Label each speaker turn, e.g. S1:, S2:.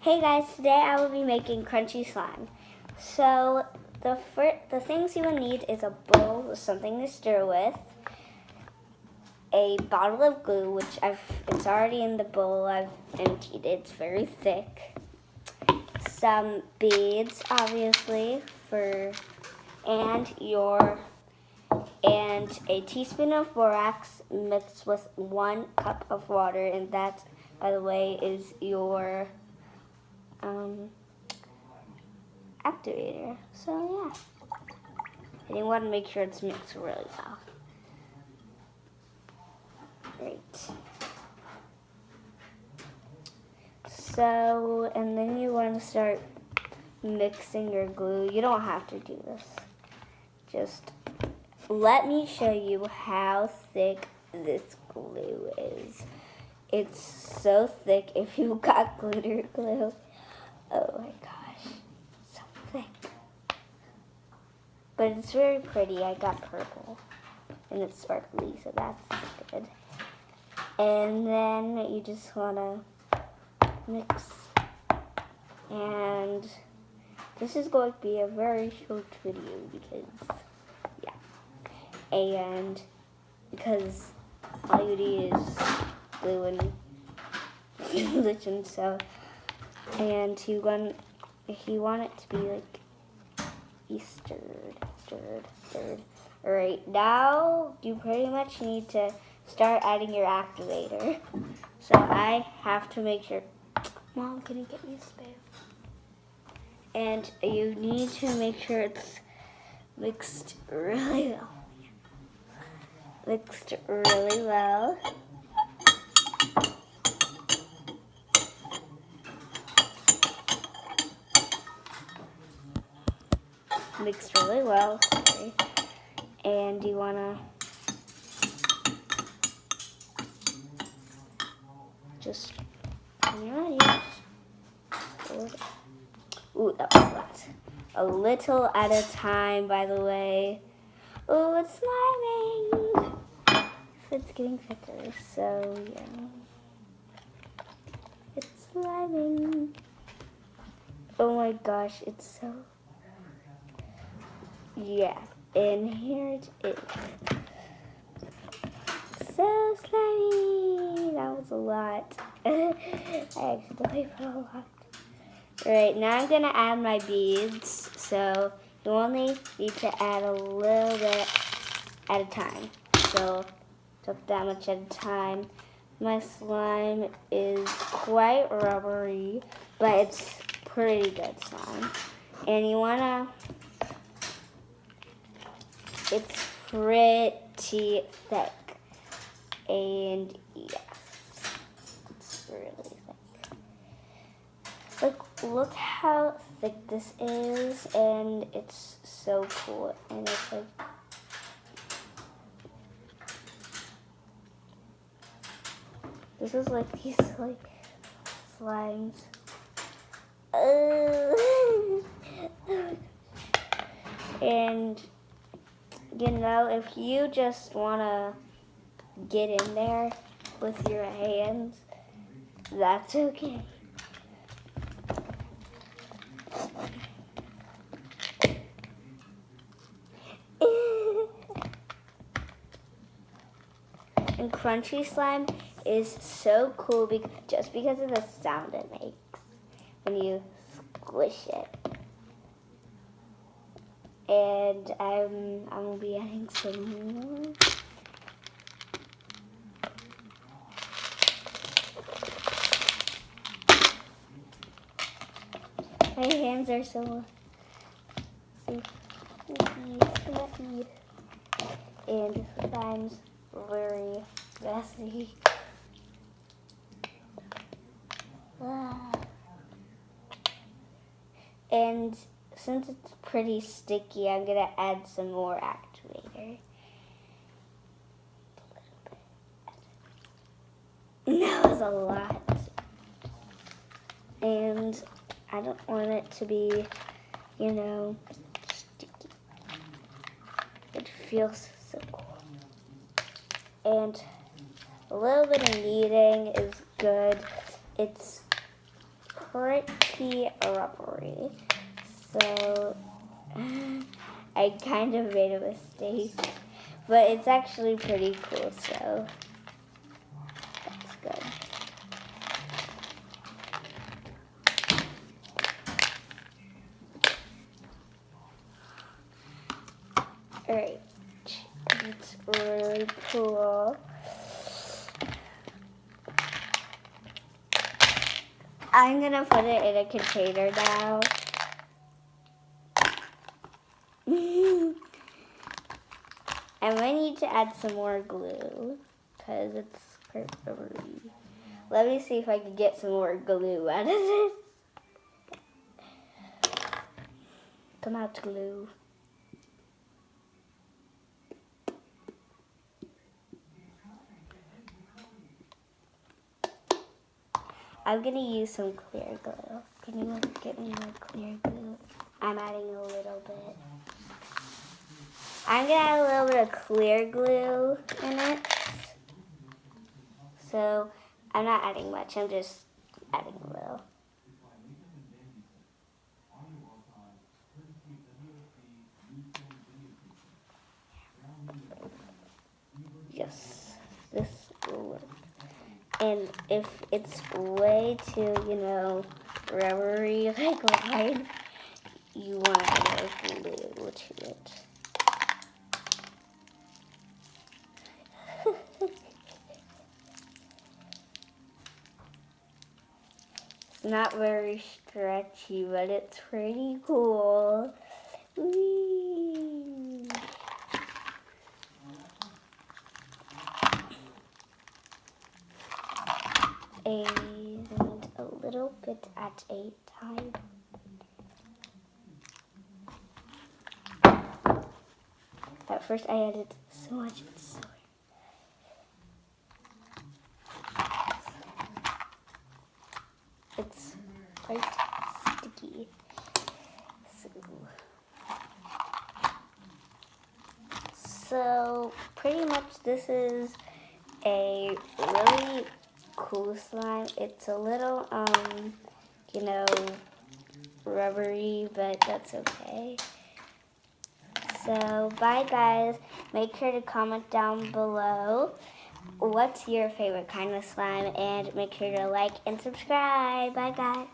S1: Hey guys, today I will be making crunchy slime. So the things you will need is a bowl with something to stir with, a bottle of glue, which it's already in the bowl. I've emptied it. It's very thick. Some beads, obviously, and a teaspoon of borax mixed with 1 cup of water, and that, by the way, is your activator. So yeah, and you want to make sure it's mixed really well. Great. So, and then you want to start mixing your glue. You don't have to do this. Just let me show you how thick this glue is. It's so thick if you got glitter glue. Oh my gosh, so thick. But it's very pretty. I got purple and it's sparkly, so that's good. And then you just want to mix, and this is going to be a very short video because all you need is glue and religion. So, and if you want it to be like stirred. All right, now you pretty much need to start adding your activator. So I have to make sure. Mom, can you get me a spoon? And you need to make sure it's mixed really well. Mixed really well. Mixed really well, sorry. And you wanna just, ooh, that was flat. A little at a time, by the way. Ooh, it's sliming. It's getting thicker, so yeah. It's sliming. Oh my gosh, it's so, yeah. And here it is. So slimy. That was a lot. I accidentally put a lot. Alright, now I'm gonna add my beads. So you only need to add a little bit at a time. So took that much at a time. My slime is quite rubbery, but it's pretty good slime. And you wanna, it's pretty thick. And yes, it's really thick. Look how thick this is, and it's so cool. And it's like, this is like these like slimes. And you know, if you just wanna get in there with your hands, that's okay. And crunchy slime is so cool just because of the sound it makes when you squish it. And I'm gonna be adding some more. My hands are so messy, and slime's very messy. And since it's pretty sticky, I'm gonna add some more activator. That was a lot. And I don't want it to be, you know, sticky. It feels so cool. And a little bit of kneading is good. It's pretty rubbery. So I kind of made a mistake, but it's actually pretty cool, so that's good. Alright, it's really cool. I'm gonna put it in a container now. I might need to add some more glue because it's rubbery. Let me see if I can get some more glue out of this. Come out, glue. I'm gonna use some clear glue. Can you get me more clear glue? I'm adding a little bit. I'm gonna add a little bit of clear glue in it. So I'm not adding much, I'm just adding a little. Yes, this will work. And if it's way too, rubbery like mine, you want to add more glue to it. It's not very stretchy, but it's pretty cool. Whee! And a little bit at a time. At first I added so much, it's so it's quite sticky. So pretty much this is a really cool slime. It's a little rubbery, but that's okay. So bye guys. Make sure to comment down below what's your favorite kind of slime, and make sure to like and subscribe. Bye guys.